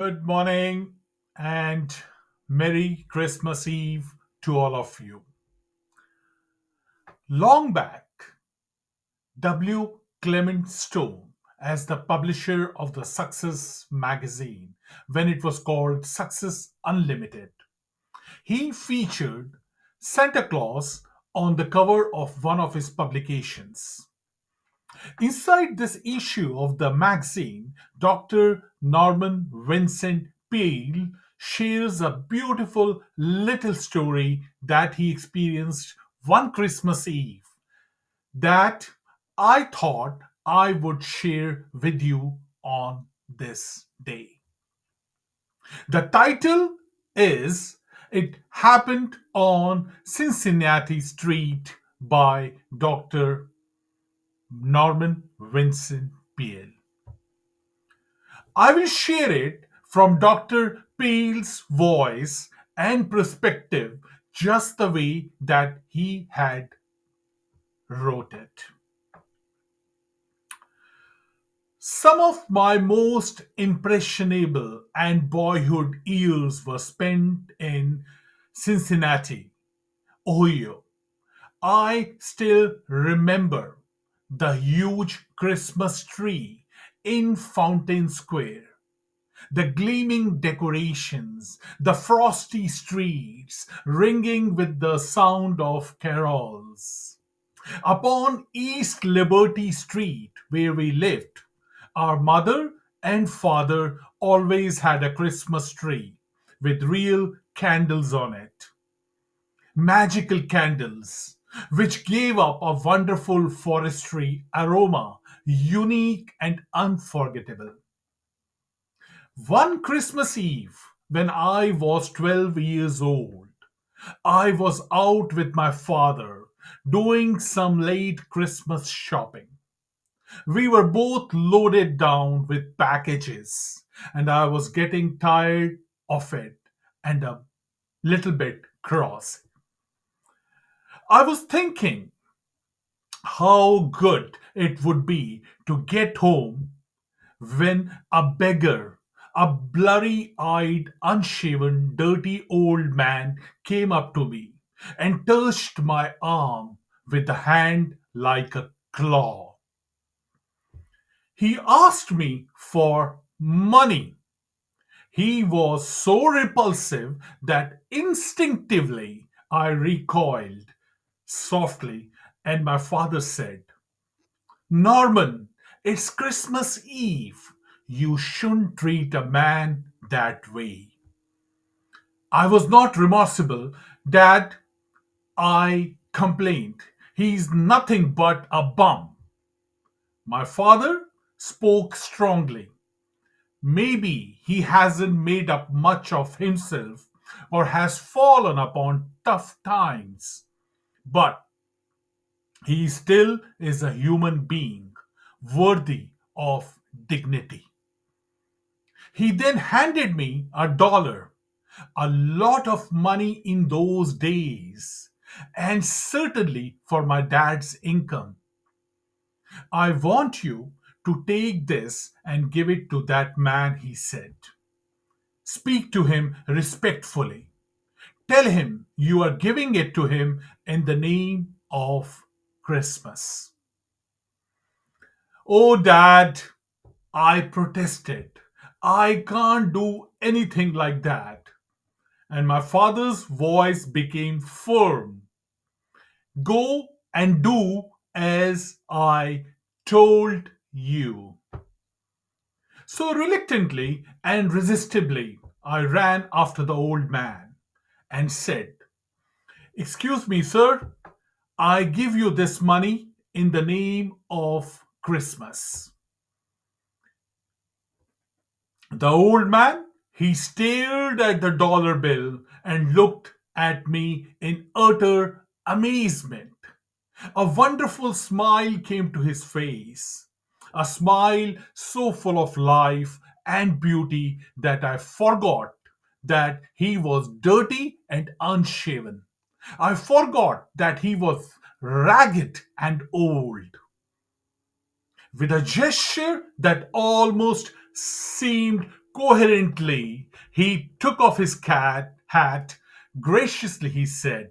Good morning and Merry Christmas Eve to all of you. Long back, W. Clement Stone, as the publisher of the Success magazine, when it was called Success Unlimited, he featured Santa Claus on the cover of one of his publications. Inside this issue of the magazine, Dr. Norman Vincent Peale shares a beautiful little story that he experienced one Christmas Eve that I thought I would share with you on this day. The title is It Happened on Cincinnati Street by Dr. Norman Vincent Peale. I will share it from Dr. Peale's voice and perspective, just the way that he had wrote it. Some of my most impressionable and boyhood years were spent in Cincinnati, Ohio. I still remember the huge Christmas tree in Fountain Square, the gleaming decorations, the frosty streets ringing with the sound of carols. Upon East Liberty Street, where we lived, our mother and father always had a Christmas tree with real candles on it, magical candles, which gave up a wonderful forestry aroma, unique and unforgettable. One Christmas Eve, when I was 12 years old, I was out with my father doing some late Christmas shopping. We were both loaded down with packages, and I was getting tired of it and a little bit cross. I was thinking how good it would be to get home when a beggar, a blurry eyed, unshaven, dirty old man came up to me and touched my arm with a hand like a claw. He asked me for money. He was so repulsive that instinctively I recoiled softly, and my father said, Norman, it's Christmas Eve. You shouldn't treat a man that way. I was not remorseful, Dad, I complained. He's nothing but a bum. My father spoke strongly. Maybe he hasn't made up much of himself or has fallen upon tough times, but he still is a human being worthy of dignity. He then handed me $1, a lot of money in those days, and certainly for my dad's income. I want you to take this and give it to that man, he said. Speak to him respectfully. Tell him you are giving it to him in the name of Christmas. Oh, Dad, I protested. I can't do anything like that. And my father's voice became firm. Go and do as I told you. So reluctantly and resistably, I ran after the old man and said, Excuse me, sir, I give you this money in the name of Christmas. The old man, he stared at the dollar bill and looked at me in utter amazement. A wonderful smile came to his face, a smile so full of life and beauty that I forgot that he was dirty and unshaven. I forgot that he was ragged and old. With a gesture that almost seemed Coherently, he took off his cat hat. Graciously, he said,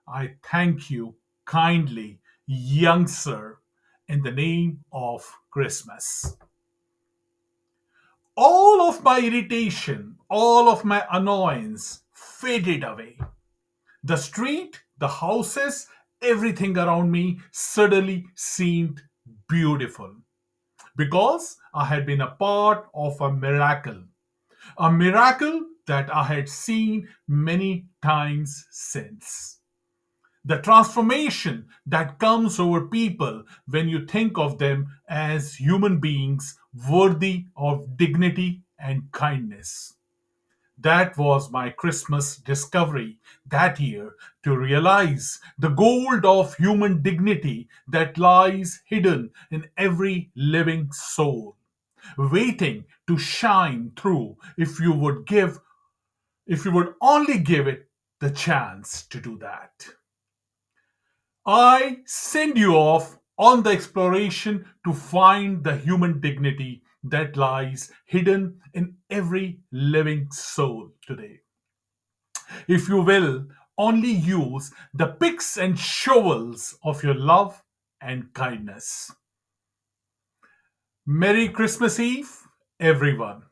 I thank you kindly, young sir, in the name of Christmas. All of my irritation, all of my annoyance faded away. The street, the houses, everything around me suddenly seemed beautiful because I had been a part of a miracle that I had seen many times since. The transformation that comes over people when you think of them as human beings worthy of dignity and kindness. That was my Christmas discovery that year, to realize the gold of human dignity that lies hidden in every living soul, waiting to shine through if you would only give it the chance to do that. I send you off on the exploration to find the human dignity that lies hidden in every living soul today. If you will only use the picks and shovels of your love and kindness. Merry Christmas Eve, everyone.